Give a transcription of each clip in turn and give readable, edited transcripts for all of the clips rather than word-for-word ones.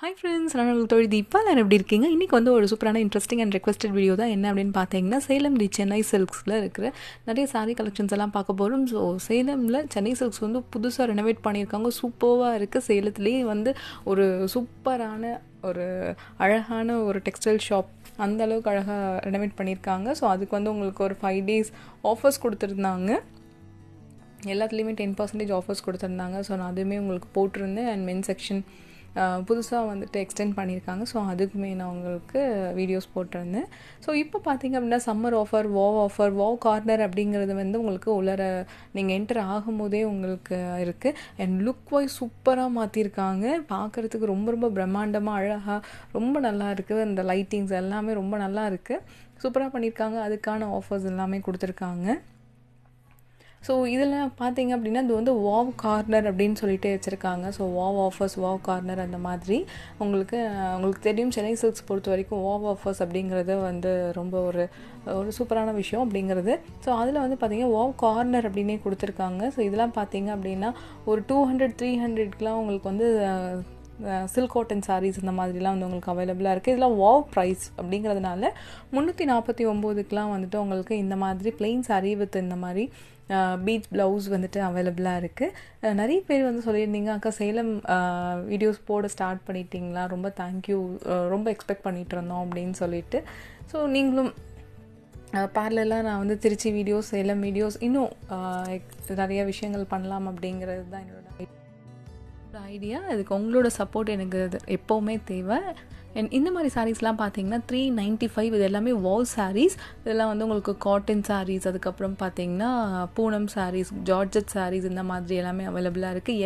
Hi friends, நான் உங்கள் தோழி தீபா. எல்லாரும் எப்படி இருக்கீங்க? இன்றைக்கி வந்து ஒரு சூப்பரான இன்ட்ரெஸ்டிங் அண்ட் ரெக்வஸ்டட் வீடியோ தான். என்ன அப்படின்னு பார்த்தீங்கன்னா, சேலம் தி சென்னை சில்க்ஸில் இருக்கிற நிறைய சாரீ கலெக்ஷன்ஸ் எல்லாம் பார்க்க போகிறோம். ஸோ சேலமில் சென்னை சில்க்ஸ் வந்து புதுசாக ரெனோவேட் பண்ணியிருக்காங்க. சூப்பராக இருக்குது. சேலத்துலேயே வந்து ஒரு சூப்பரான ஒரு அழகான ஒரு டெக்ஸ்டைல் ஷாப், அந்த அளவுக்கு அழகாக ரெனோவேட் பண்ணியிருக்காங்க. ஸோ அதுக்கு வந்து உங்களுக்கு ஒரு 5 days ஆஃபர்ஸ் கொடுத்துருந்தாங்க. எல்லாத்துலேயுமே 10% ஆஃபர்ஸ் கொடுத்துருந்தாங்க. ஸோ நான் அதுவுமே உங்களுக்கு போட்டிருந்தேன். அண்ட் மென் செக்ஷன் புதுசாக வந்துட்டு எக்ஸ்டெண்ட் பண்ணியிருக்காங்க. ஸோ அதுக்குமே நான் உங்களுக்கு வீடியோஸ் போட்டிருந்தேன். ஸோ இப்போ பார்த்தீங்க அப்படின்னா சம்மர் ஆஃபர், வாவ் கார்னர் அப்படிங்கிறது வந்து உங்களுக்கு உள்ளர நீங்கள் என்டர் ஆகும்போதே உங்களுக்கு இருக்குது. அண்ட் லுக் வைஸ் சூப்பராக மாற்றிருக்காங்க. பார்க்குறதுக்கு ரொம்ப ரொம்ப பிரம்மாண்டமாக அழகாக ரொம்ப நல்லா இருக்குது. அந்த லைட்டிங்ஸ் எல்லாமே ரொம்ப நல்லா இருக்குது. சூப்பராக பண்ணியிருக்காங்க. அதுக்கான ஆஃபர்ஸ் எல்லாமே கொடுத்துருக்காங்க. ஸோ இதில் பார்த்தீங்க அப்படின்னா இது வந்து வாவ் கார்னர் அப்படின்னு சொல்லிட்டு வச்சுருக்காங்க. So wow offers, wow corner அந்த மாதிரி உங்களுக்கு தெரியும். சென்னை சில்க்ஸ் பொறுத்த வரைக்கும் வாவ் ஆஃபர்ஸ் அப்படிங்கிறது வந்து ரொம்ப ஒரு சூப்பரான விஷயம் அப்படிங்கிறது. ஸோ அதில் வந்து பார்த்திங்கன்னா வாவ் கார்னர் அப்படின்னே கொடுத்துருக்காங்க. ஸோ இதெல்லாம் பார்த்தீங்க அப்படின்னா ஒரு 200-300க்குலாம் உங்களுக்கு வந்து சில்க் காட்டன் சாரீஸ் இந்த மாதிரிலாம் வந்து உங்களுக்கு அவைலபிளாக இருக்குது. இதெல்லாம் வாவ் ப்ரைஸ் அப்படிங்கிறதுனால 349க்குலாம் வந்துட்டு உங்களுக்கு இந்த மாதிரி பிளெயின் சாரீ வித் இந்த மாதிரி பீச் ப்ளவுஸ் வந்துட்டு அவைலபிளாக இருக்குது. நிறைய பேர் வந்து சொல்லியிருந்தீங்க, அக்கா சேலம் வீடியோஸ் போட ஸ்டார்ட் பண்ணிட்டீங்களா, ரொம்ப தேங்க்யூ, ரொம்ப எக்ஸ்பெக்ட் பண்ணிகிட்டு இருந்தோம் அப்படின்னு சொல்லிட்டு. ஸோ நீங்களும் பேரலாக நான் வந்து திருச்சி வீடியோஸ், சேலம் வீடியோஸ் இன்னும் நிறைய விஷயங்கள் பண்ணலாம் அப்படிங்கிறது தான் என்னோட ஐடியா. அதுக்கு உங்களோட சப்போர்ட் எனக்கு எப்போவுமே தேவை. அண்ட் இந்த மாதிரி சாரீஸ்லாம் பார்த்தீங்கன்னா 395, இது எல்லாமே வாவ் சாரீஸ். இதெல்லாம் வந்து உங்களுக்கு காட்டன் சாரீஸ், அதுக்கப்புறம் பார்த்தீங்கன்னா பூனம் சாரீஸ், ஜார்ஜட் சாரீஸ் இந்த மாதிரி எல்லாமே அவைலபிளாக இருக்குது.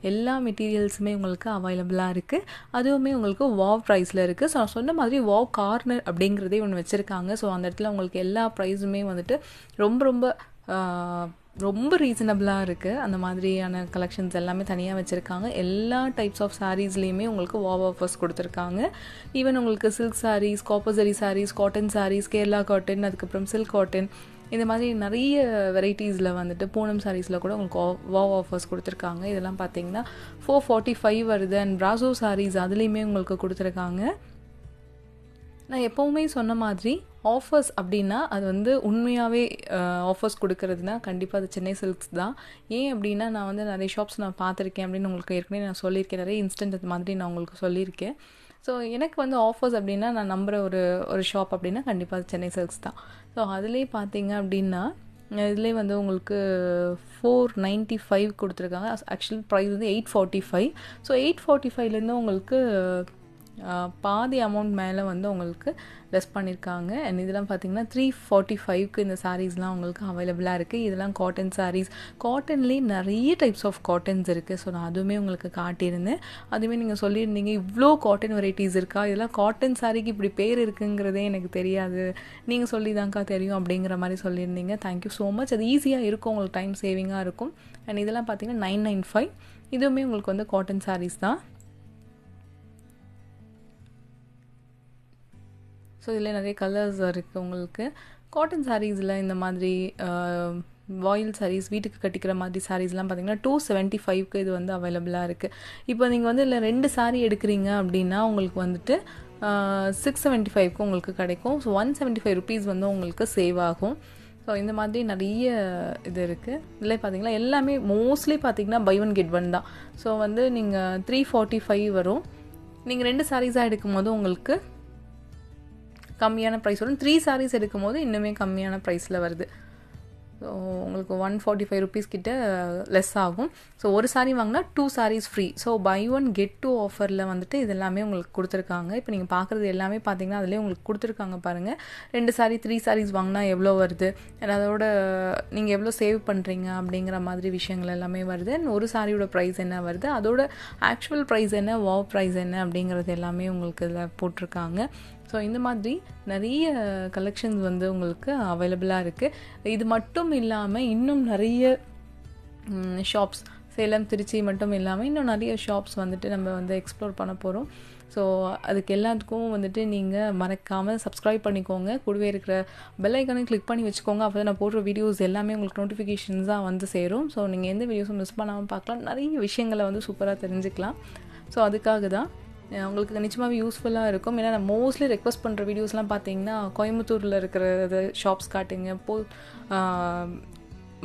எல்லா மெட்டீரியல்ஸுமே உங்களுக்கு அவைலபிளாக இருக்குது. அதுவுமே உங்களுக்கு வாவ் ப்ரைஸில் இருக்குது. ஸோ நான் சொன்ன மாதிரி வாவ் கார்னர் அப்படிங்கிறதே ஒன்று வச்சுருக்காங்க. ஸோ அந்த இடத்துல உங்களுக்கு எல்லா ப்ரைஸுமே வந்துட்டு ரொம்ப ரீசனபிளாக இருக்குது. அந்த மாதிரியான கலெக்ஷன்ஸ் எல்லாமே தனியாக வச்சுருக்காங்க. எல்லா டைப்ஸ் ஆஃப் சாரீஸ்லேயுமே உங்களுக்கு வாவ் ஆஃபர்ஸ் கொடுத்துருக்காங்க. ஈவன் உங்களுக்கு silk sarees, copper zari sarees, cotton sarees, Kerala cotton, அதுக்கப்புறம் சில்க் காட்டன், இந்த மாதிரி நிறைய வெரைட்டிஸில் வந்துட்டு பூனம் சாரீஸில் கூட உங்களுக்கு வாவ் ஆஃபர்ஸ் கொடுத்துருக்காங்க. இதெல்லாம் பார்த்தீங்கன்னா 445 வருது. அண்ட் பிராசோ சாரீஸ் அதுலேயுமே உங்களுக்கு கொடுத்துருக்காங்க. நான் எப்போவுமே சொன்ன மாதிரி ஆஃபர்ஸ் அப்படின்னா அது வந்து உண்மையாகவே ஆஃபர்ஸ் கொடுக்கறதுனா கண்டிப்பாக அது சென்னை சில்க்ஸ் தான். ஏன் அப்படின்னா நான் வந்து நிறைய ஷாப்ஸ் நான் பார்த்துருக்கேன் அப்படின்னு உங்களுக்கு ஏற்கனவே நான் சொல்லியிருக்கேன். நிறைய இன்ஸ்டன்ட் அது மாதிரி நான் உங்களுக்கு சொல்லியிருக்கேன். ஸோ எனக்கு வந்து ஆஃபர்ஸ் அப்படின்னா நான் நம்புகிற ஒரு ஷாப் அப்படின்னா கண்டிப்பாக அது சென்னை சில்க்ஸ் தான். ஸோ அதிலே பார்த்தீங்க அப்படின்னா இதிலே வந்து உங்களுக்கு 495 கொடுத்துருக்காங்க. ஆக்சுவல் ப்ரைஸ் வந்து 845. ஸோ 845லேருந்து உங்களுக்கு பாதி அமௌண்ட் மேலே வந்து உங்களுக்கு லெஸ் பண்ணியிருக்காங்க. அண்ட் இதெல்லாம் பார்த்தீங்கன்னா 345க்கு இந்த சாரீஸ்லாம் உங்களுக்கு அவைலபிளாக இருக்குது. இதெல்லாம் காட்டன் சாரீஸ். காட்டன்லேயே நிறைய டைப்ஸ் ஆஃப் காட்டன்ஸ் இருக்குது. ஸோ நான் அதுவுமே உங்களுக்கு காட்டியிருந்தேன். அதுவுமே நீங்கள் சொல்லியிருந்தீங்க இவ்வளோ காட்டன் வெரைட்டிஸ் இருக்கா, இதெல்லாம் காட்டன் சாரீக்கு இப்படி பேர் இருக்குங்கிறதே எனக்கு தெரியாது, நீங்கள் சொல்லி தான்க்கா தெரியும் அப்படிங்கிற மாதிரி சொல்லியிருந்தீங்க. Thank you so much. அது ஈஸியாக இருக்கும், உங்களுக்கு டைம் சேவிங்காக இருக்கும். அண்ட் இதெல்லாம் பார்த்தீங்கன்னா 995. இதுவுமே உங்களுக்கு வந்து காட்டன் சாரீஸ் தான். ஸோ இதில் நிறைய கலர்ஸ் இருக்குது உங்களுக்கு. காட்டன் சாரீஸில் இந்த மாதிரி வாயில் சாரீஸ், வீட்டுக்கு கட்டிக்கிற மாதிரி சாரீஸ்லாம் பார்த்தீங்கன்னா 275க்கு இது வந்து அவைலபிளாக இருக்குது. இப்போ நீங்கள் வந்து இல்லை 2 சாரீ எடுக்கிறீங்க அப்படின்னா உங்களுக்கு வந்துட்டு 675க்கு உங்களுக்கு கிடைக்கும். ஸோ 175 rupees வந்து உங்களுக்கு சேவ் ஆகும். ஸோ இந்த மாதிரி நிறைய இது இருக்குது. இதில் பார்த்தீங்கன்னா எல்லாமே மோஸ்ட்லி பார்த்தீங்கன்னா பை 1 get 1 தான். ஸோ வந்து நீங்கள் 345 வரும். நீங்கள் 2 சாரீஸாக எடுக்கும் போது உங்களுக்கு கம்மியான ப்ரைஸ் வரும். 3 சாரீஸ் எடுக்கும் போது இன்னுமே கம்மியான ப்ரைஸில் வருது. ஸோ உங்களுக்கு 145 rupees கிட்ட லெஸ் ஆகும். ஸோ ஒரு சாரீ வாங்கினா 2 sarees free. So buy 1 get 2 ஆஃபரில் வந்துட்டு இது எல்லாமே உங்களுக்கு கொடுத்துருக்காங்க. இப்போ நீங்கள் பார்க்குறது எல்லாமே பார்த்தீங்கன்னா அதிலே உங்களுக்கு கொடுத்துருக்காங்க பாருங்கள். 2 சாரீ 3 sarees வாங்கினா எவ்வளோ வருது, அதோட நீங்கள் எவ்வளோ சேவ் பண்ணுறீங்க அப்படிங்கிற மாதிரி விஷயங்கள் எல்லாமே வருது. ஒரு சாரியோட ப்ரைஸ் என்ன வருது, அதோட ஆக்சுவல் ப்ரைஸ் என்ன, வாவ் ப்ரைஸ் என்ன அப்படிங்கிறது எல்லாமே உங்களுக்கு இதில் போட்டிருக்காங்க. ஸோ இந்த மாதிரி நிறைய கலெக்ஷன்ஸ் வந்து உங்களுக்கு அவைலபிளாக இருக்குது. இது மட்டும் இல்லாமல் இன்னும் நிறைய ஷாப்ஸ், சேலம் திருச்சி மட்டும் இல்லாமல் இன்னும் நிறைய ஷாப்ஸ் வந்துட்டு நம்ம வந்து எக்ஸ்ப்ளோர் பண்ண போகிறோம். ஸோ அதுக்கு எல்லாத்துக்கும் வந்துட்டு நீங்கள் மறக்காமல் சப்ஸ்கிரைப் பண்ணிக்கோங்க. கூடவே இருக்கிற பெல் ஐக்கானையும் கிளிக் பண்ணி வச்சுக்கோங்க. அப்போ தான் நான் போடுற வீடியோஸ் எல்லாமே உங்களுக்கு நோட்டிஃபிகேஷன்ஸாக வந்து சேரும். ஸோ நீங்கள் எந்த வீடியோஸும் மிஸ் பண்ணாமல் பார்க்கலாம். நிறைய விஷயங்களை வந்து சூப்பராக தெரிஞ்சுக்கலாம். ஸோ அதுக்காக தான் உங்களுக்கு நிச்சயமாகவே யூஸ்ஃபுல்லாக இருக்கும். ஏன்னா நான் மோஸ்ட்லி ரெக்வஸ்ட் பண்ணுற வீடியோஸ்லாம் பார்த்தீங்கன்னா கோயம்புத்தூரில் இருக்கிறது ஷாப்ஸ் காட்டுங்க,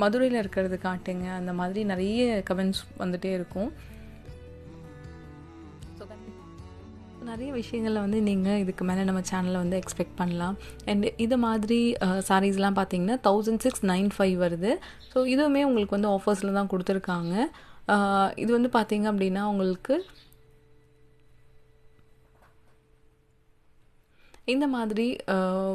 மதுரையில் இருக்கிறது காட்டுங்க, அந்த மாதிரி நிறைய கமெண்ட்ஸ் வந்துகிட்டே இருக்கும். நிறைய விஷயங்களில் வந்து நீங்கள் இதுக்கு மேலே நம்ம சேனலில் வந்து எக்ஸ்பெக்ட் பண்ணலாம். அண்ட் இது மாதிரி சாரீஸ்லாம் பார்த்தீங்கன்னா 1695 வருது. ஸோ இதுவுமே உங்களுக்கு வந்து ஆஃபர்ஸில் தான் கொடுத்துருக்காங்க. இது வந்து பார்த்தீங்க அப்படின்னா உங்களுக்கு இந்த மாதிரி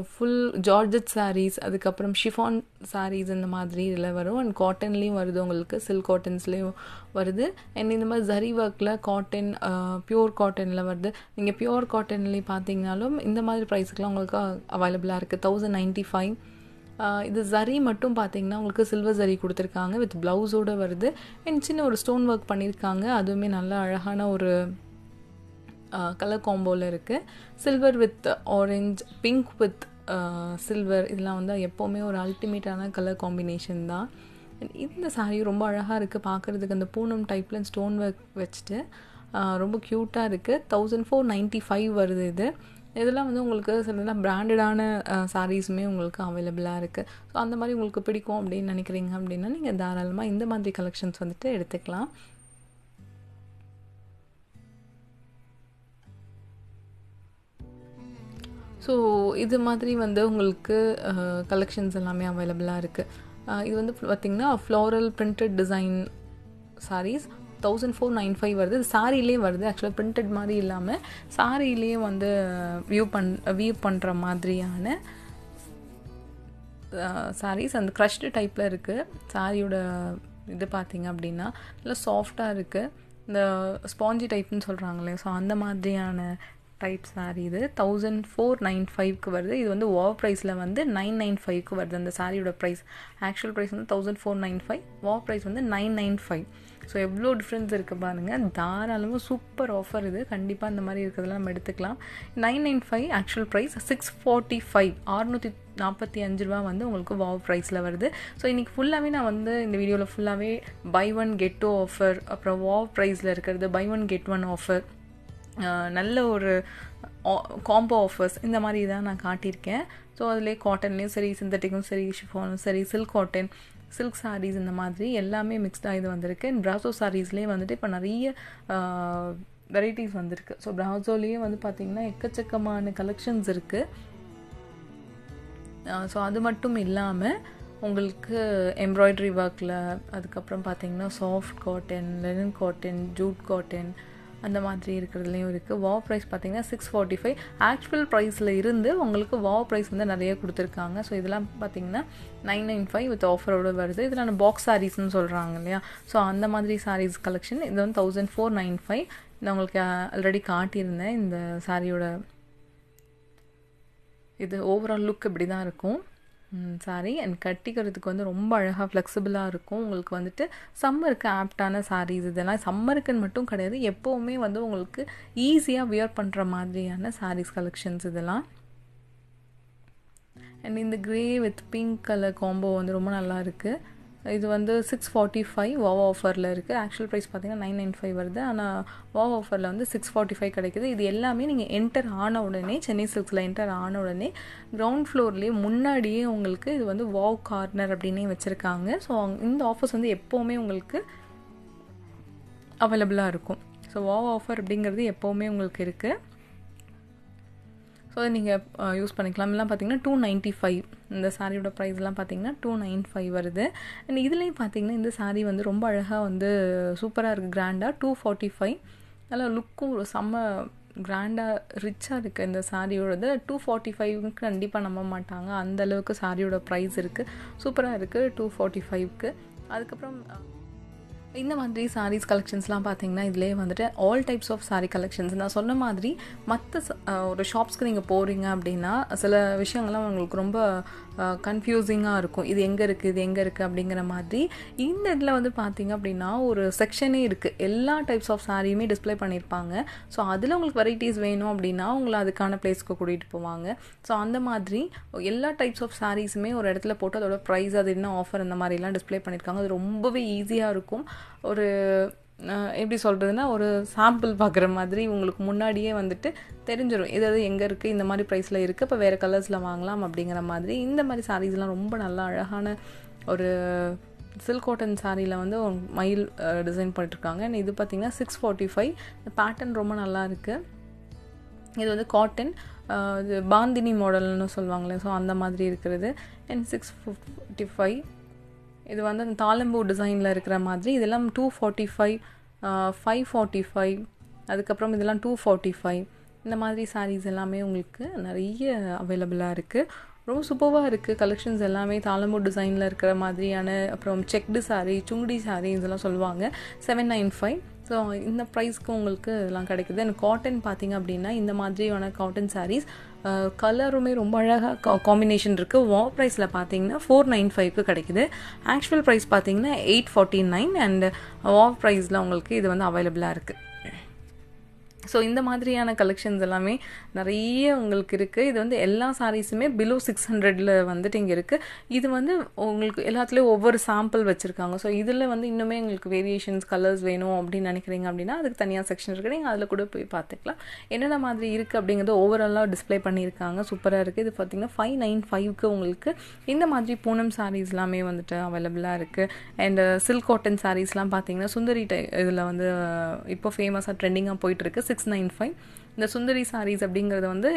ஃபுல் ஜார்ஜட் சாரீஸ், அதுக்கப்புறம் ஷிஃபான் சாரீஸ் இந்த மாதிரி இதில் வரும். அண்ட் காட்டன்லேயும் வருது, உங்களுக்கு சில்க் காட்டன்ஸ்லேயும் வருது. அண்ட் இந்த மாதிரி ஜரி ஒர்க்கில் காட்டன், பியூர் காட்டனில் வருது. நீங்கள் பியூர் காட்டன்லேயும் பார்த்தீங்கனாலும் இந்த மாதிரி ப்ரைஸுக்கெலாம் உங்களுக்கு அவைலபிளாக இருக்குது. 1095. இது ஜரி மட்டும் பார்த்தீங்கன்னா உங்களுக்கு சில்வர் ஜரி கொடுத்துருக்காங்க, வித் ப்ளவுஸோடு வருது. அண்ட் சின்ன ஒரு ஸ்டோன் ஒர்க் பண்ணியிருக்காங்க, அதுவுமே நல்ல அழகான ஒரு கலர் காம்போவில் இருக்குது. Silver with orange, pink with silver, இதெல்லாம் வந்து எப்போவுமே ஒரு அல்டிமேட்டான கலர் காம்பினேஷன் தான். இந்த சாரீ ரொம்ப அழகாக இருக்குது பார்க்குறதுக்கு. அந்த பூனம் டைப்பில் ஸ்டோன் ஒர்க் வச்சுட்டு ரொம்ப க்யூட்டாக இருக்குது. 1495 வருது இது. இதெல்லாம் வந்து உங்களுக்கு சிலலாம் பிராண்டடான சாரீஸுமே உங்களுக்கு அவைலபிளாக இருக்குது. ஸோ அந்த மாதிரி உங்களுக்கு பிடிக்கும் அப்படின்னு நினைக்கிறீங்க அப்படின்னா நீங்கள் தாராளமாக இந்த மாதிரி கலெக்ஷன்ஸ் வந்துட்டு எடுத்துக்கலாம். ஸோ இது மாதிரி வந்து உங்களுக்கு கலெக்ஷன்ஸ் எல்லாமே அவைலபிளாக இருக்குது. இது வந்து பார்த்திங்கன்னா ஃப்ளோரல் பிரிண்டட் டிசைன் சாரீஸ் 1495 வருது. இது சாரிலே வருது. ஆக்சுவலாக பிரிண்டட் மாதிரி இல்லாமல் சாரிலே வந்து வியூ பண்ணுற மாதிரியான சாரீஸ். அந்த க்ரஷ்டு டைப்பில் இருக்குது சாரியோட. இது பார்த்திங்க அப்படின்னா நல்லா சாஃப்டாக இருக்குது. இந்த ஸ்பாஞ்சி டைப்னு சொல்கிறாங்களே, ஸோ அந்த மாதிரியான டைப் சாரீ. இது 1495க்கு வருது. இது வந்து வாவ் ப்ரைஸில் வந்து 995க்கு வருது. அந்த சாரியோட ப்ரைஸ், ஆக்சுவல் ப்ரைஸ் வந்து 1495, வாவ் ப்ரைஸ் வந்து 995. ஸோ எவ்வளோ டிஃப்ரென்ஸ் இருக்குது பாருங்கள். தாராளமாக சூப்பர் ஆஃபர் இது. கண்டிப்பாக இந்த மாதிரி இருக்கிறதெல்லாம் நம்ம எடுத்துக்கலாம். 995 ஆக்சுவல் ப்ரைஸ், 645 645 ரூபா வந்து உங்களுக்கு வாவ் ப்ரைஸில் வருது. ஸோ இன்றைக்கி ஃபுல்லாகவே நான் வந்து இந்த வீடியோவில் ஃபுல்லாகவே buy one get two offer, அப்புறம் வாவ் ப்ரைஸில் இருக்கிறது buy one get one offer, நல்ல ஒரு காம்போ ஆஃபர்ஸ், இந்த மாதிரி தான் நான் காட்டியிருக்கேன். ஸோ அதிலே காட்டன்லேயும் சரி, சிந்தட்டிக்கும் சரி, ஷிஃபானும் சரி, சில்க் காட்டன், சில்க் சாரீஸ், இந்த மாதிரி எல்லாமே மிக்ஸ்டாக இது வந்திருக்கு. ப்ராசோ சாரீஸ்லேயே வந்துட்டு இப்போ நிறைய வெரைட்டிஸ் வந்திருக்கு. ஸோ ப்ராசோலேயே வந்து பார்த்திங்கன்னா எக்கச்சக்கமான கலெக்ஷன்ஸ் இருக்குது. ஸோ அது மட்டும் இல்லாமல் உங்களுக்கு எம்ப்ராய்டரி ஒர்க்கில், அதுக்கப்புறம் பார்த்திங்கன்னா soft cotton, Lenin cotton, Jude cotton, அந்த மாதிரி இருக்கிறதுலையும் இருக்குது. வாவ் ப்ரைஸ் பார்த்திங்கன்னா 645. ஆக்சுவல் ப்ரைஸில் இருந்து உங்களுக்கு வாவ் ப்ரைஸ் வந்து நிறைய கொடுத்துருக்காங்க. ஸோ இதெல்லாம் பார்த்திங்கன்னா 995 வித் ஆஃபரோடு வருது. இதில் பாக்ஸ் சாரீஸ்னு சொல்கிறாங்க இல்லையா, ஸோ அந்த மாதிரி சாரீஸ் கலெக்ஷன். இது வந்து 1495. நான் உங்களுக்கு ஆல்ரெடி காட்டியிருந்தேன். இந்த சாரியோட இது ஓவரால் லுக் இப்படி தான் இருக்கும் சாரீ. அண்ட் கட்டிக்கிறதுக்கு வந்து ரொம்ப அழகாக ஃப்ளெக்சிபிளாக இருக்கும். உங்களுக்கு வந்துட்டு சம்மருக்கு ஆப்டான சாரீஸ். இதெல்லாம் சம்மருக்குன்னு மட்டும் கிடையாது, எப்போவுமே வந்து உங்களுக்கு ஈஸியாக வியர் பண்ணுற மாதிரியான சாரீஸ் கலெக்ஷன்ஸ் இதெல்லாம். அண்ட் இந்த grey with pink colour combo வந்து ரொம்ப நல்லா இருக்குது. இது வந்து 645 வாவ் ஆஃபரில் இருக்குது. ஆக்சுவல் ப்ரைஸ் பார்த்திங்கன்னா 995 வருது. ஆனால் வாவ் ஆஃபரில் வந்து 645 கிடைக்குது. இது எல்லாமே நீங்கள் என்டர் ஆன உடனே, சென்னை சில்க்ஸில் என்டர் ஆன உடனே கிரவுண்ட் ஃப்ளோர்லேயே முன்னாடியே உங்களுக்கு இது வந்து வாவ் கார்னர் அப்படின்னே வச்சுருக்காங்க. ஸோ இந்த ஆஃபர்ஸ் வந்து எப்போவுமே உங்களுக்கு அவைலபிளாக இருக்கும். ஸோ வாவ் ஆஃபர் அப்படிங்கிறது எப்போவுமே உங்களுக்கு இருக்குது. ஸோ அதை நீங்கள் யூஸ் பண்ணிக்கலாம். எல்லாம் பார்த்திங்கன்னா 295. இந்த சாரியோட ப்ரைஸ்லாம் பார்த்திங்கன்னா 295 வருது. அண்ட் இதுலேயும் பார்த்திங்கன்னா இந்த சாரீ வந்து ரொம்ப அழகாக வந்து சூப்பராக இருக்குது, கிராண்டாக. 245. நல்லா லுக்கும் செம்ம கிராண்டாக ரிச்சாக இருக்குது இந்த சாரியோடது. 245க்கு கண்டிப்பாக நம்ப மாட்டாங்க, அந்தளவுக்கு சாரியோட ப்ரைஸ் இருக்குது. சூப்பராக இருக்குது 245க்கு. அதுக்கப்புறம் இந்த மாதிரி சாரீஸ் கலெக்ஷன்ஸ்லாம் பார்த்திங்கன்னா இதிலே வந்துட்டு all types of saree collections. நான் சொன்ன மாதிரி மற்ற ஒரு ஷாப்ஸ்க்கு நீங்கள் போகிறீங்க அப்படின்னா சில விஷயங்கள்லாம் உங்களுக்கு ரொம்ப கன்ஃபியூசிங்காக இருக்கும். இது எங்கே இருக்குது, இது எங்கே இருக்குது அப்படிங்கிற மாதிரி. இந்த இதில் வந்து பார்த்திங்க அப்படின்னா ஒரு செக்ஷனே இருக்குது, எல்லா டைப்ஸ் ஆஃப் சாரியுமே டிஸ்பிளே பண்ணியிருப்பாங்க. ஸோ அதில் உங்களுக்கு வெரைட்டிஸ் வேணும் அப்படின்னா உங்களை அதுக்கான பிளேஸ்க்கு கூட்டிகிட்டு போவாங்க. ஸோ அந்த மாதிரி எல்லா டைப்ஸ் ஆஃப் சாரீஸுமே ஒரு இடத்துல போட்டு அதோட ப்ரைஸ், அது என்ன ஆஃபர், அந்த மாதிரிலாம் டிஸ்பிளே பண்ணியிருக்காங்க. அது ரொம்பவே ஈஸியாக இருக்கும். ஒரு எப்படி சொல்கிறதுனா ஒரு சாம்பிள் பார்க்குற மாதிரி உங்களுக்கு முன்னாடியே வந்துட்டு தெரிஞ்சிடும் எதாவது எங்கே இருக்குது, இந்த மாதிரி ப்ரைஸில் இருக்குது, இப்போ வேறு கலர்ஸில் வாங்கலாம் அப்படிங்கிற மாதிரி. இந்த மாதிரி சாரீஸ்லாம் ரொம்ப நல்லா அழகான ஒரு சில்க் காட்டன் சாரியில் வந்து மயில் டிசைன் பண்ணிட்டுருக்காங்க. அண்ட் இது பார்த்திங்கன்னா 645. இந்த பேட்டர்ன் ரொம்ப நல்லா இருக்குது. இது வந்து காட்டன், இது பாந்தினி மாடல்னு சொல்லுவாங்களே, ஸோ அந்த மாதிரி இருக்கிறது. அண்ட் 655. இது வந்து அந்த தாளம்பூ டிசைனில் இருக்கிற மாதிரி. இதெல்லாம் 245, 545, அதுக்கப்புறம் இதெல்லாம் 245. இந்த மாதிரி சாரீஸ் எல்லாமே உங்களுக்கு நிறைய அவைலபிளாக இருக்குது. ரொம்ப சூப்பராக இருக்குது. கலெக்ஷன்ஸ் எல்லாமே தாளம்பூ டிசைனில் இருக்கிற மாதிரியான, அப்புறம் செக்டு சாரீ, சுங்குடி சாரீ இதெல்லாம் சொல்லுவாங்க. 795. ஸோ இந்த ப்ரைஸ்க்கு உங்களுக்கு இதெல்லாம் கிடைக்குது. எனக்கு காட்டன் பார்த்திங்க அப்படின்னா இந்த மாதிரியான காட்டன் சாரீஸ் கலருமே ரொம்ப அழகாக காம்பினேஷன் இருக்குது. வாவ் ப்ரைஸில் பார்த்தீங்கன்னா 495க்கு கிடைக்குது. ஆக்சுவல் ப்ரைஸ் பார்த்தீங்கன்னா 849. அண்ட் வாவ் ப்ரைஸில் உங்களுக்கு இது வந்து அவைலபிளாக இருக்குது. ஸோ இந்த மாதிரியான கலெக்ஷன்ஸ் எல்லாமே நிறைய உங்களுக்கு இருக்குது. இது வந்து எல்லா சாரீஸுமே பிலோ 600 வந்துட்டு இங்கே இருக்குது. இது வந்து உங்களுக்கு எல்லாத்துலேயும் ஒவ்வொரு சாம்பிள் வச்சுருக்காங்க. ஸோ இதில் வந்து இன்னுமே உங்களுக்கு வேரியேஷன்ஸ் கலர்ஸ் வேணும் அப்படின்னு நினைக்கிறீங்க அப்படின்னா அதுக்கு தனியாக செக்ஷன் இருக்குது. நீங்கள் அதில் கூட போய் பார்த்துக்கலாம். என்னென்ன மாதிரி இருக்குது அப்படிங்கிறது ஓவராலாக டிஸ்பிளே பண்ணியிருக்காங்க. சூப்பராக இருக்குது. இது பார்த்திங்கன்னா 595க்கு உங்களுக்கு இந்த மாதிரி பூனம் சாரீஸ் எல்லாமே வந்துட்டு அவைலபிளாக இருக்குது. அண்ட் சில்க் காட்டன் சாரீஸ்லாம் பார்த்தீங்கன்னா சுந்தரி இதில் வந்து இப்போ ஃபேமஸாக ட்ரெண்டிங்காக போயிட்டுருக்கு. 695. இந்த சுந்தரி சாரீஸ் அப்படிங்கிறது வந்து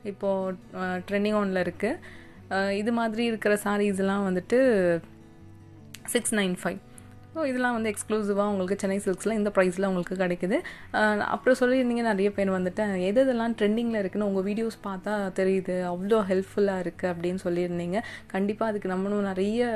இப்போது ட்ரெண்டிங் ஆனில் இருக்குது. இது மாதிரி இருக்கிற சாரீஸ்லாம் வந்துட்டு 695. ஸோ இதெல்லாம் வந்து எக்ஸ்க்ளூசிவாக உங்களுக்கு சென்னை சில்க்ஸில் இந்த ப்ரைஸில் உங்களுக்கு கிடைக்குது. அப்புறம் சொல்லியிருந்தீங்க நிறைய பேர் வந்துட்டு எதெல்லாம் ட்ரெண்டிங்கில் இருக்குன்னு உங்கள் வீடியோஸ் பார்த்தா தெரியுது, அவ்வளோ ஹெல்ப்ஃபுல்லாக இருக்குது அப்படின்னு சொல்லியிருந்தீங்க. கண்டிப்பாக அதுக்கு நம்மளும் நிறைய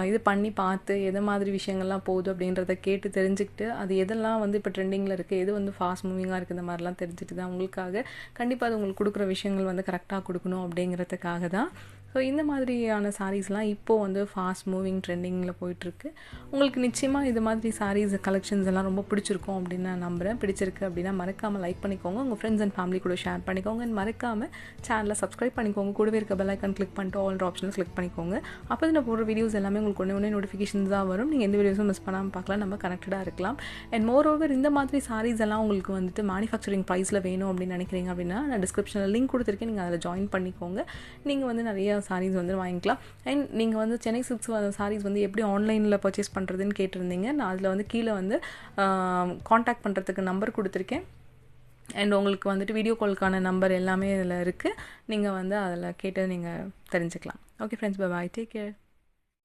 இது பண்ணி பார்த்து எது மாதிரி விஷயங்கள்லாம் போகுது அப்படின்றத கேட்டு தெரிஞ்சுக்கிட்டு அது எதெல்லாம் வந்து இப்போ ட்ரெண்டிங்கில் இருக்குது, எது வந்து ஃபாஸ்ட் மூவிங்காக இருக்குது, இந்த மாதிரிலாம் தெரிஞ்சுட்டு தான் உங்களுக்காக கண்டிப்பாக அது உங்களுக்கு கொடுக்குற விஷயங்கள் வந்து கரெக்டாக கொடுக்கணும் அப்படிங்கிறதுக்காக தான். ஸோ இந்த மாதிரியான சாரீஸ்லாம் இப்போது வந்து ஃபாஸ்ட் மூவிங் ட்ரெண்டிங்கில் போயிட்டுருக்கு. உங்களுக்கு நிச்சயமாக இது மாதிரி சாரீஸ் கலெக்ஷன்ஸ் எல்லாம் ரொம்ப பிடிச்சிருக்கும் அப்படின்னு நான் நம்புகிறேன். பிடிச்சிருக்கு அப்படின்னா மறக்காமல் லைக் பண்ணிக்கோங்க, உங்கள் ஃப்ரெண்ட்ஸ் அண்ட் ஃபேமிலி கூட ஷேர் பண்ணிக்கோங்க. அண்ட் மறக்காமல் சேனலை சப்ஸ்கிரைப் பண்ணிக்கோங்க. கூடவே இருக்க பெல் ஐக்கான் கிளிக் பண்ணிட்டு ஆல் ஆப்ஷன்ஸ் கிளிக் பண்ணிக்கோங்க. அப்போ நான் போடுற வீடியோஸ் எல்லாமே உங்களுக்கு ஒன்று நோட்டிஃபிகேஷன்ஸ் தான் வரும். நீங்கள் எந்த வீடியோஸும் மிஸ் பண்ணாமல் பார்க்கலாம், நம்ம கனெக்டடாக இருக்கலாம். அண்ட் மோர் ஓவர் இந்த மாதிரி சாரீஸ் எல்லாம் உங்களுக்கு வந்துட்டு மேனுஃபேக்சரிங் ப்ரைஸில் வேணும் அப்படின்னு நினைக்கிறீங்க அப்படின்னா நான் டிஸ்கிரிப்ஷனில் லிங்க் கொடுத்துருக்கேன், நீங்கள் அதில் ஜாயின் பண்ணிக்கோங்க. நீங்கள் வந்து நிறைய சாரீஸ் வந்து வாங்கிக்கலாம். அண்ட் நீங்கள் வந்து சென்னை சில்க்ஸ் சாரீஸ் வந்து எப்படி ஆன்லைனில் பர்ச்சேஸ் பண்ணுறதுன்னு கேட்டிருந்தீங்க. நான் அதில் வந்து கீழே வந்து காண்டாக்ட் பண்ணுறதுக்கு நம்பர் கொடுத்துருக்கேன். அண்ட் உங்களுக்கு வந்துட்டு வீடியோ கால்க்கான நம்பர் எல்லாமே இதில் இருக்குது. நீங்கள் வந்து அதில் கேட்டு நீங்கள் தெரிஞ்சுக்கலாம். Okay friends, bye bye, take care.